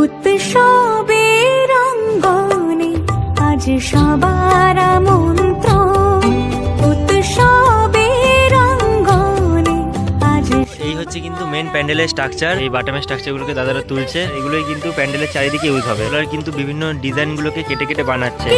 উৎসবের অঙ্গনে আজ সবার আমন্ত্রণ। উৎসবের অঙ্গনে আজ এই হচ্ছে কিন্তু মেন প্যান্ডেলের স্ট্রাকচার। এই বাটামের স্ট্রাকচারগুলোকে দাদারা তুলছে, এগুলোই কিন্তু প্যান্ডেলের চারিদিকে ইউজ হবে। এগুলোর কিন্তু বিভিন্ন ডিজাইনগুলোকে কেটে কেটে বানাচ্ছে।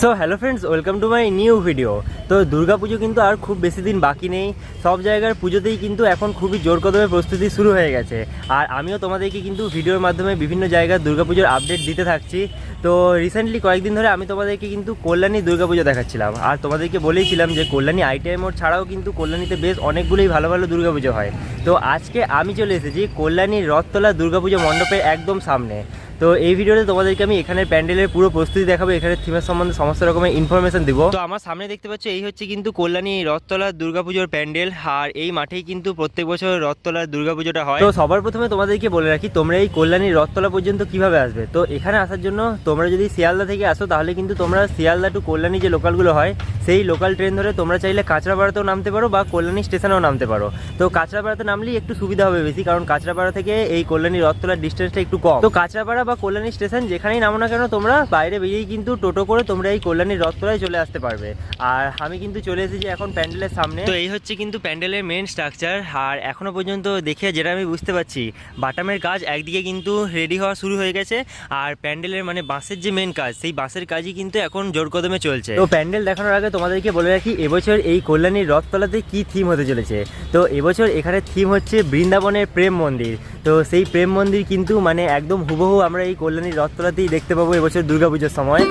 So hello friends, welcome to my new video. তো দুর্গাপুজো কিন্তু আর খুব বেশি দিন বাকি নেই। সব জায়গার পুজোতেই কিন্তু এখন খুবই জোর কদমে প্রস্তুতি শুরু হয়ে গেছে। আর আমিও তোমাদেরকে কিন্তু ভিডিওর মাধ্যমে বিভিন্ন জায়গার দুর্গাপুজোর আপডেট দিতে থাকছি। তো রিসেন্টলি কয়েকদিন ধরে আমি তোমাদেরকে কিন্তু কল্যাণী দুর্গাপুজো দেখাচ্ছিলাম। আর তোমাদেরকে বলেইছিলাম যে কল্যাণী আইটিআই মোড় ছাড়াও কিন্তু কল্যাণীতে বেশ অনেকগুলোই ভালো ভালো দুর্গাপুজো হয়। তো আজকে আমি চলে এসেছি কল্যাণীর রথতলা দুর্গাপুজো মণ্ডপের একদম সামনে। তো এই ভিডিওতে তোমাদেরকে আমি এখানের প্যান্ডেলের পুরো প্রস্তুতি দেখাবো, এখানের থিমের সম্বন্ধে সমস্ত রকমের ইনফরমেশন দিব। তো আমার সামনে দেখতে পাচ্ছ এই হচ্ছে কিন্তু কল্যাণী রথতলা দুর্গাপুজোর প্যান্ডেল। আর এই মাঠেই কিন্তু প্রত্যেক বছর রথতলার দুর্গাপুজোটা হয়। তো সবার প্রথমে তোমাদেরকে বলে রাখি, তোমরা এই কল্যাণীর রথতলা পর্যন্ত কিভাবে আসবে। তো এখানে আসার জন্য তোমরা যদি শিয়ালদা থেকে আসো তাহলে কিন্তু তোমরা শিয়ালদা টু কল্যাণী যে লোকালগুলো হয় সেই লোকাল ট্রেন ধরে তোমরা চাইলে কাঁচরাপাড়াতেও নামতে পারো বা কল্যাণী স্টেশনেও নামতে পারো। তো কাঁচরাপাড়াতে নামলেই একটু সুবিধা হবে বেশি, কারণ কাঁচরাপাড়া থেকে এই কল্যাণী রথতলার ডিস্টেন্সটা একটু কম। তো কাঁচরাপাড়া বা কল্যাণী স্টেশন যেখানেই নামো না কেন তোমরা বাইরে বেরিয়েই কিন্তু টোটো করে তোমরা এই কল্যাণীর রথতলায় চলে আসতে পারবে। আর আমি কিন্তু চলে এসেছি এখন প্যান্ডেলের সামনে। তো এই হচ্ছে কিন্তু প্যান্ডেলের মেন স্ট্রাকচার। আর এখনো পর্যন্ত দেখে যেটা আমি বুঝতে পারছি, বাটামের কাজ একদিকে কিন্তু রেডি হওয়া শুরু হয়ে গেছে, আর প্যান্ডেলের মানে বাঁশের যে মেন কাজ সেই বাঁশের কাজই কিন্তু এখন জোর কদমে চলছে। তো প্যান্ডেল দেখানোর আগে তোমাদেরকে বলে রাখি এবছর এই কল্যাণীর রথতলাতে কি থিম হতে চলেছে। তো এবছর এখানে থিম হচ্ছে বৃন্দাবনের প্রেম মন্দির। তো সেই প্রেম মন্দির কিন্তু মানে একদম হুবহু আমরা এই কল্যাণীর রথতলাতেই দেখতে পাবো এবছর দুর্গাপুজোর সময়।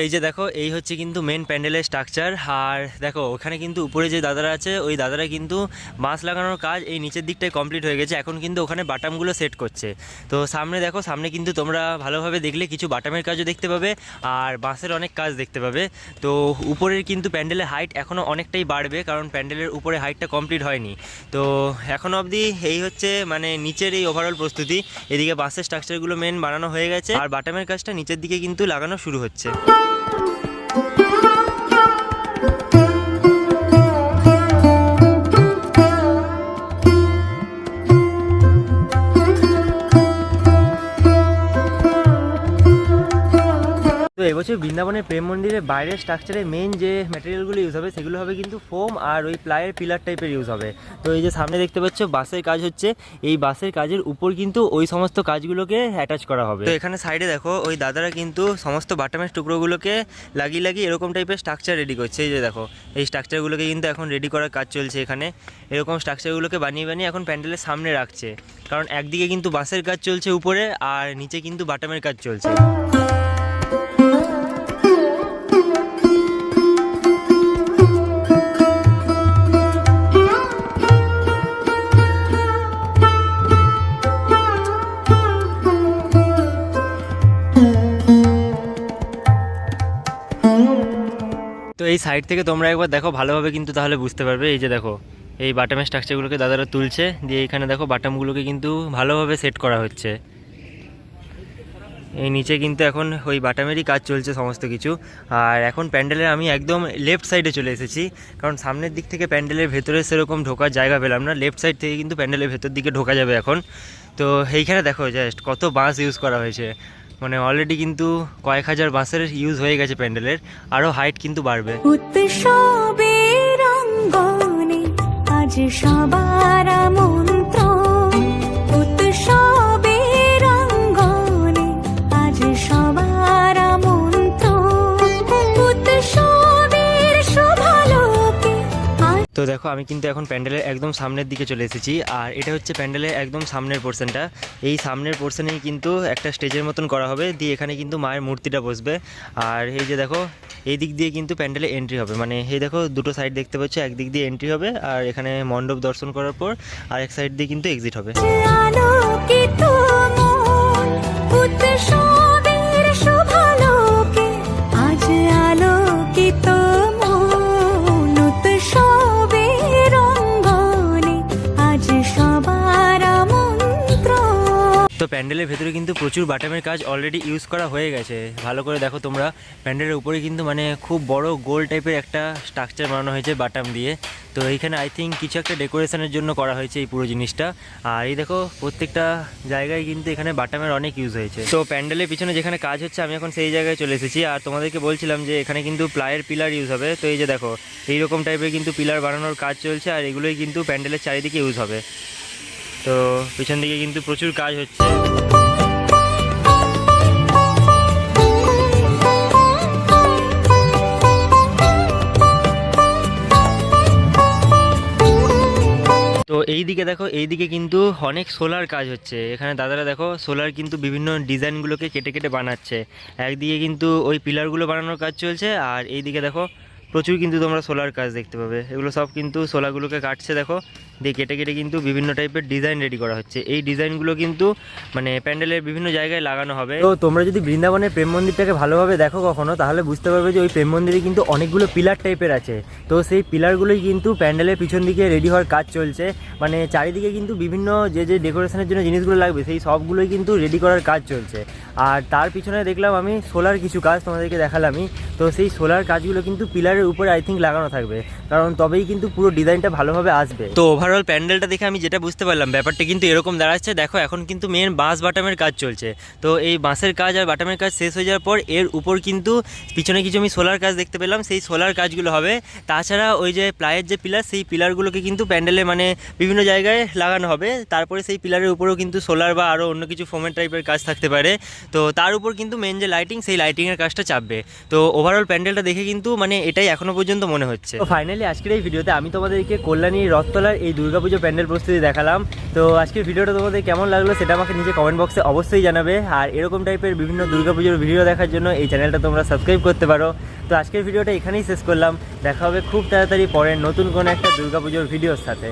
এই যে দেখো, এই হচ্ছে কিন্তু মেন প্যান্ডেলের স্ট্রাকচার। আর দেখো ওখানে কিন্তু উপরে যে দাদারা আছে ওই দাদারা কিন্তু বাঁশ লাগানোর কাজ এই নিচের দিকটায় কমপ্লিট হয়ে গেছে। এখন কিন্তু ওখানে বাটামগুলো সেট করছে। তো সামনে দেখো, সামনে কিন্তু তোমরা ভালোভাবে দেখলে কিছু বাটামের কাজও দেখতে পাবে আর বাঁশের অনেক কাজ দেখতে পাবে। তো উপরের কিন্তু প্যান্ডেলের হাইট এখনও অনেকটাই বাড়বে, কারণ প্যান্ডেলের উপরে হাইটটা কমপ্লিট হয়নি। তো এখনও অবধি এই হচ্ছে মানে নিচের এই ওভারঅল প্রস্তুতি। এদিকে বাঁশের স্ট্রাকচারগুলো মেন বানানো হয়ে গেছে আর বাটামের কাজটা নিচের দিকে কিন্তু লাগানো শুরু হচ্ছে। তো এবছর বৃন্দাবনের প্রেম মন্দিরের বাইরের স্ট্রাকচারে মেন যে ম্যাটেরিয়ালগুলো ইউজ হবে সেগুলো হবে কিন্তু ফোম আর ওই প্লাইয়ের পিলার টাইপের ইউজ হবে। তো এই যে সামনে দেখতে পাচ্ছ বাঁশের কাজ হচ্ছে, এই বাঁশের কাজের উপর কিন্তু ওই সমস্ত কাজগুলোকে অ্যাটাচ করা হবে। তো এখানে সাইডে দেখো ওই দাদারা কিন্তু সমস্ত বাটামের টুকরোগুলোকে লাগিয়ে লাগিয়ে এরকম টাইপের স্ট্রাকচার রেডি করছে। এই যে দেখো এই স্ট্রাকচারগুলোকে কিন্তু এখন রেডি করার কাজ চলছে এখানে। এরকম স্ট্রাকচারগুলোকে বানিয়ে বানিয়ে এখন প্যান্ডেলের সামনে রাখছে, কারণ একদিকে কিন্তু বাঁশের কাজ চলছে উপরে আর নিচে কিন্তু বাটামের কাজ চলছে। তো এই সাইড থেকে তোমরা একবার দেখো ভালোভাবে কিন্তু তাহলে বুঝতে পারবে। এই যে দেখো এই বাটামের স্ট্রাকচারগুলোকে দাদারা তুলছে, দিয়ে এখানে দেখো বাটামগুলোকে কিন্তু ভালোভাবে সেট করা হচ্ছে। এই নিচে কিন্তু এখন ওই বাটামেরই কাজ চলছে সমস্ত কিছু। আর এখন প্যান্ডেলের আমি একদম লেফট সাইডে চলে এসেছি, কারণ সামনের দিক থেকে প্যান্ডেলের ভেতরে সেরকম ঢোকার জায়গা পেলাম না। লেফট সাইড থেকে কিন্তু প্যান্ডেলের ভেতর দিকে ঢোকা যাবে এখন। তো এইখানে দেখো জাস্ট কত বাঁশ ইউজ করা হয়েছে, মানে অলরেডি কিন্তু কয়েক হাজার বাঁশের ইউজ হয়ে গেছে প্যান্ডেলের, আরও হাইট কিন্তু বাড়বে। উৎসবের অঙ্গনে আজ সবার আমন্ত্রণ। উৎসবের অঙ্গনে আজ সবার আমন্ত্রণ। উৎসবের শোভালোকে। তো দেখো আমি কিন্তু এখন প্যান্ডেলের একদম সামনের দিকে চলে এসেছি। আর এটা হচ্ছে প্যান্ডেলের একদম সামনের পোর্শনটা। এই সামনের পোর্শনেই কিন্তু একটা স্টেজের মতন করা হবে, দিয়ে এখানে কিন্তু মায়ের মূর্তিটা বসবে। আর এই যে দেখো এই দিক দিয়ে কিন্তু প্যান্ডেলে এন্ট্রি হবে, মানে এই দেখো দুটো সাইড দেখতে পাচ্ছ, একদিক দিয়ে এন্ট্রি হবে আর এখানে মণ্ডপ দর্শন করার পর আর এক সাইড দিয়ে কিন্তু এক্সিট হবে। আলোকিত মন উৎসবের শোভালোকে আজ আলোকিত মন। উৎসবের অঙ্গনে আজ সবার তো প্যান্ডেলের ভেতরে কিন্তু প্রচুর বাটামের কাজ অলরেডি ইউজ করা হয়ে গেছে। ভালো করে দেখো তোমরা, প্যান্ডেলের উপরে কিন্তু মানে খুব বড় গোল টাইপের একটা স্ট্রাকচার বানানো হয়েছে বাটাম দিয়ে। তো এইখানে আই থিঙ্ক কিছু একটা ডেকোরেশনের জন্য করা হয়েছে এই পুরো জিনিসটা। আর এই দেখো প্রত্যেকটা জায়গায় কিন্তু এখানে বাটামের অনেক ইউজ হয়েছে। তো প্যান্ডেলের পিছনে যেখানে কাজ হচ্ছে আমি এখন সেই জায়গায় চলে এসেছি। আর তোমাদেরকে বলছিলাম যে এখানে কিন্তু প্লাইয়ের পিলার ইউজ হবে। তো এই যে দেখো এইরকম টাইপের কিন্তু পিলার বানানোর কাজ চলছে, আর এগুলোই কিন্তু প্যান্ডেলের চারিদিকে ইউজ হবে। তো পিছন দিকে কিন্তু প্রচুর কাজ হচ্ছে। তো এই দিকে দেখো, এই দিকে কিন্তু অনেক সোলার কাজ হচ্ছে। এখানে দাদারা দেখো সোলার কিন্তু বিভিন্ন ডিজাইনগুলোকে কেটে কেটে বানাচ্ছে। একদিকে কিন্তু ওই পিলারগুলো বানানোর কাজ চলছে, আর এই দিকে দেখো প্রচুর কিন্তু তোমরা সোলার কাজ দেখতে পাবে। এগুলো সব কিন্তু সোলারগুলোকে কাটছে দেখো, দিয়ে কেটে কেটে কিন্তু বিভিন্ন টাইপের ডিজাইন রেডি করা হচ্ছে। এই ডিজাইনগুলো কিন্তু মানে প্যান্ডেলের বিভিন্ন জায়গায় লাগানো হবে। তো তোমরা যদি বৃন্দাবনের প্রেম মন্দিরটাকে ভালোভাবে দেখো কখনো, তাহলে বুঝতে পারবে যে ওই প্রেম মন্দিরে কিন্তু অনেকগুলো পিলার টাইপের আছে। তো সেই পিলারগুলোই কিন্তু প্যান্ডেলের পিছন দিকে রেডি হওয়ার কাজ চলছে। মানে চারিদিকে কিন্তু বিভিন্ন যে যে ডেকোরেশনের জন্য জিনিসগুলো লাগবে সেই সবগুলোই কিন্তু রেডি করার কাজ চলছে। আর তার পিছনে দেখলাম আমি সোলার কিছু কাজ তোমাদেরকে দেখালামই। তো সেই সোলার কাজগুলো কিন্তু পিলারের উপরে আই থিঙ্ক লাগানো থাকবে, কারণ তবেই কিন্তু পুরো ডিজাইনটা ভালোভাবে আসবে। তো ওভারঅল প্যান্ডেলটা দেখে আমি যেটা বুঝতে পারলাম, ব্যাপারটা কিন্তু এরকম দাঁড়াচ্ছে। দেখো এখন কিন্তু মেন বাঁশ বাটামের কাজ চলছে। তো এই বাঁশের কাজ আর বাটামের কাজ শেষ হয়ে যাওয়ার পর এর উপর কিন্তু পিছনে কিছু আমি সোলার কাজ দেখতে পেলাম, সেই সোলার কাজগুলো হবে। তাছাড়া ওই যে প্লাইয়ের যে পিলার, সেই পিলারগুলোকে কিন্তু প্যান্ডেলে মানে বিভিন্ন জায়গায় লাগানো হবে। তারপরে সেই পিলারের উপরেও কিন্তু সোলার বা আরও অন্য কিছু ফোমের টাইপের কাজ থাকতে পারে। তো তার উপর কিন্তু মেন যে লাইটিং, সেই লাইটিংয়ের কাজটা চাপবে। তো ওভারঅল প্যান্ডেলটা দেখে কিন্তু মানে এটাই এখনো পর্যন্ত মনে হচ্ছে। তো ফাইনালি আজকের এই ভিডিওতে আমি তোমাদেরকে কল্যাণী রথতলার এই দুর্গাপুজো প্যান্ডেল প্রস্তুতি দেখালাম। তো আজকের ভিডিওটা তোমাদের কেমন লাগলো সেটা আমাকে নিচে কমেন্ট বক্সে অবশ্যই জানাবে। আর এরকম টাইপের বিভিন্ন দুর্গাপুজোর ভিডিও দেখার জন্য এই চ্যানেলটা তোমরা সাবস্ক্রাইব করতে পারো। তো আজকের ভিডিওটা এখানেই শেষ করলাম। দেখা হবে খুব তাড়াতাড়ি পরের নতুন কোনো একটা দুর্গাপুজোর ভিডিওর সাথে।